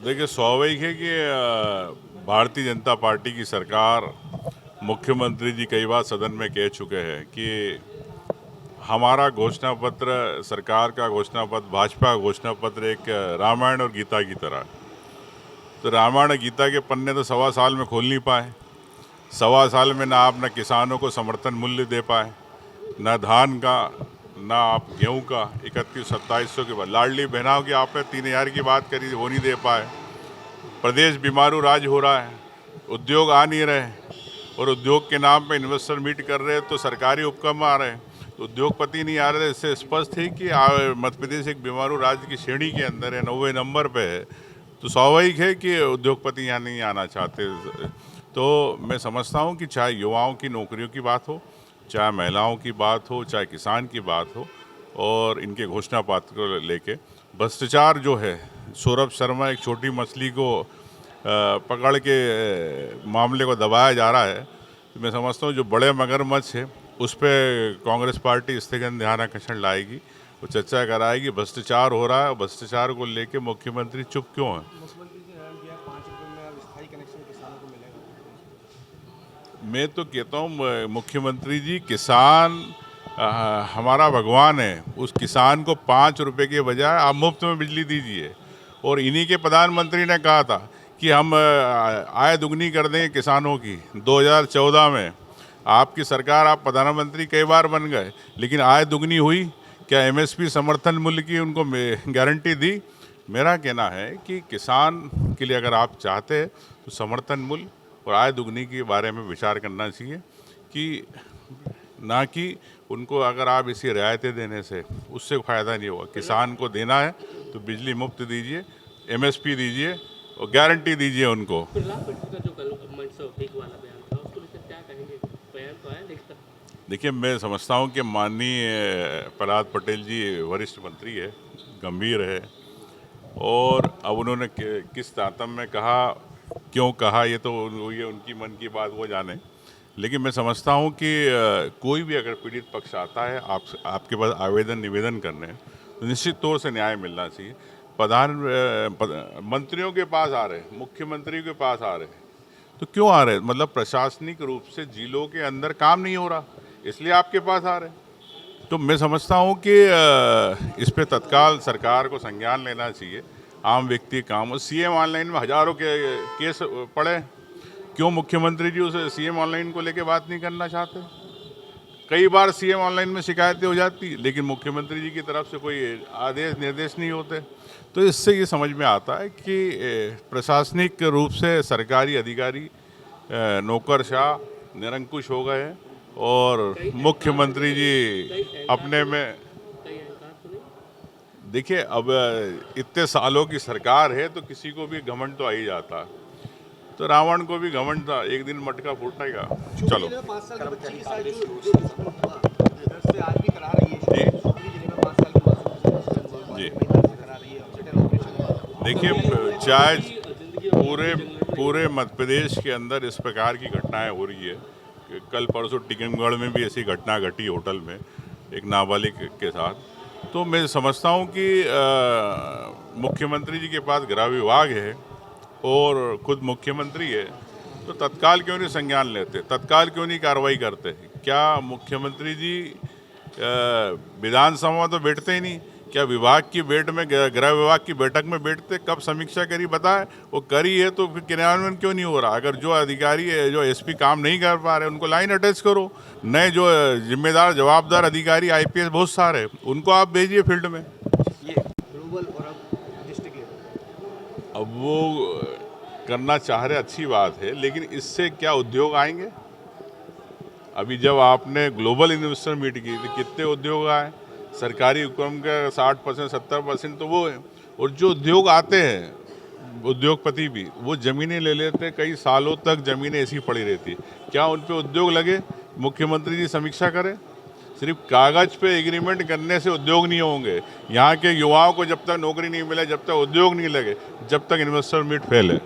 देखिए, स्वाभाविक है कि भारतीय जनता पार्टी की सरकार, मुख्यमंत्री जी कई बार सदन में कह चुके हैं कि हमारा घोषणा पत्र, सरकार का घोषणा पत्र, भाजपा का घोषणा पत्र एक रामायण और गीता की तरह है। तो रामायण और गीता के पन्ने तो 1.25 साल में खोल नहीं पाए। 1.25 साल में ना आप किसानों को समर्थन मूल्य दे पाए, ना धान का, ना आप गेहूं का 31-2700 के बाद, लाडली बहनाओं की आपने 3000 की बात करी, वो नहीं दे पाए। प्रदेश बीमारू राज हो रहा है, उद्योग आ नहीं रहे, और उद्योग के नाम पे इन्वेस्टर मीट कर रहे हैं तो सरकारी उपक्रम आ रहे हैं, तो उद्योगपति नहीं आ रहे। इससे स्पष्ट है कि मध्य प्रदेश एक बीमारू राज्य की श्रेणी के अंदर है, 90 नंबर पे है। तो स्वाभाविक है कि उद्योगपति यहाँ नहीं आना चाहते। तो मैं समझता हूँ कि चाहे युवाओं की नौकरियों की बात हो, चाहे महिलाओं की बात हो, चाहे किसान की बात हो, और इनके घोषणा पत्र को लेके भ्रष्टाचार जो है, सौरभ शर्मा एक छोटी मछली को पकड़ के मामले को दबाया जा रहा है। तो मैं समझता हूँ जो बड़े मगरमच्छ है उस पर कांग्रेस पार्टी स्थगन ध्यान आकर्षण लाएगी, वो चर्चा कराएगी। भ्रष्टाचार हो रहा है, भ्रष्टाचार को लेके मुख्यमंत्री चुप क्यों है? मुख्यमंत्री जी ने ऐलान किया 5 रुपये में अब स्थायी कनेक्शन किसानों को मिलेगा। मैं तो कहता हूँ मुख्यमंत्री जी, किसान हमारा भगवान है। उस किसान को 5 रुपये के बजाय आप मुफ्त में बिजली दीजिए। और इन्हीं के प्रधानमंत्री ने कहा था कि हम आय दुगनी कर देंगे किसानों की। 2014 में आपकी सरकार, आप प्रधानमंत्री कई बार बन गए, लेकिन आय दुगनी हुई क्या? एमएसपी समर्थन मूल्य की उनको गारंटी दी? मेरा कहना है कि किसान के लिए अगर आप चाहते हैं तो समर्थन मूल्य और आय दुगनी के बारे में विचार करना चाहिए, कि ना कि उनको अगर आप इसी रियायतें देने से उससे फ़ायदा नहीं होगा। किसान को देना है तो बिजली मुफ्त दीजिए, एमएसपी दीजिए और गारंटी दीजिए उनको। प्रहलाद पटेल का जो कल मंच से फेक वाला बयान था, उसको लेकर क्या कहेंगे? बयान तो आया लेकिन देखिए, मैं समझता हूँ कि माननीय प्रहलाद पटेल जी वरिष्ठ मंत्री है, गंभीर है, और अब उन्होंने किस तारतम्य में कहा, क्यों कहा, ये तो ये उनकी मन की बात, वो जाने। लेकिन मैं समझता हूँ कि कोई भी अगर पीड़ित पक्ष आता है आपके पास आवेदन निवेदन करने, तो निश्चित तौर से न्याय मिलना चाहिए। मंत्रियों के पास आ रहे, मुख्यमंत्री के पास आ रहे, तो क्यों आ रहे? मतलब प्रशासनिक रूप से जिलों के अंदर काम नहीं हो रहा, इसलिए आपके पास आ रहे। तो मैं समझता हूँ कि इस पे तत्काल सरकार को संज्ञान लेना चाहिए। आम व्यक्ति काम हो, सीएम ऑनलाइन में हजारों के केस पड़े, क्यों मुख्यमंत्री जी उसे सीएम ऑनलाइन को लेके बात नहीं करना चाहते? कई बार सीएम ऑनलाइन में शिकायतें हो जाती, लेकिन मुख्यमंत्री जी की तरफ से कोई आदेश निर्देश नहीं होते। तो इससे ये समझ में आता है कि प्रशासनिक रूप से सरकारी अधिकारी नौकरशाह निरंकुश हो गए हैं, और मुख्यमंत्री जी अपने में। कई अहंकार तो नहीं? देखिए, अब इतने सालों की सरकार है तो किसी को भी घमंड तो आ ही जाता है। तो रावण को भी घमंड था, एक दिन मटका फूटेगा। चलो, 5 साल की बच्ची के साथ जो दर्द से आज भी करा रही है, छोटी जिले में 5 साल की मासूम जी, से करा रही है, ऑब्जेक्टिव ऑपरेशन। देखिए, चाहे पूरे मध्य प्रदेश के अंदर इस प्रकार की घटनाएं हो रही है। कि कल परसों टीकमगढ़ में भी ऐसी घटना घटी, होटल में एक नाबालिग के साथ। तो मैं समझता हूँ कि मुख्यमंत्री जी के पास गृह विभाग है और खुद मुख्यमंत्री है, तो तत्काल क्यों नहीं संज्ञान लेते, तत्काल क्यों नहीं कार्रवाई करते? क्या मुख्यमंत्री जी विधानसभा में तो बैठते ही नहीं? क्या विभाग की बैठ में, गृह विभाग की बैठक में बैठते? कब समीक्षा करी बताए? वो करी है तो फिर क्रियान्वयन क्यों नहीं हो रहा? अगर जो अधिकारी है, जो एसपी काम नहीं कर पा रहे, उनको लाइन अटैच करो। नए जो जिम्मेदार जवाबदार अधिकारी आईपीएस बहुत सारे, उनको आप भेजिए फील्ड में। ये ग्लोबल और अब डिस्ट्रिक्ट लेवल। अब वो करना चाह रहे, अच्छी बात है, लेकिन इससे क्या उद्योग आएंगे? अभी जब आपने ग्लोबल इन्वेस्टर मीट की तो कितने उद्योग आए? सरकारी उपक्रम का 60% 70% तो वो है। और जो उद्योग आते हैं, उद्योगपति भी, वो ज़मीनें ले लेते, कई सालों तक ज़मीनें ऐसी पड़ी रहती। क्या उन पे उद्योग लगे? मुख्यमंत्री जी समीक्षा करें। सिर्फ कागज़ पे एग्रीमेंट करने से उद्योग नहीं होंगे। यहाँ के युवाओं को जब तक नौकरी नहीं मिले, जब तक उद्योग नहीं लगे, जब तक इन्वेस्टर मीट फेल है।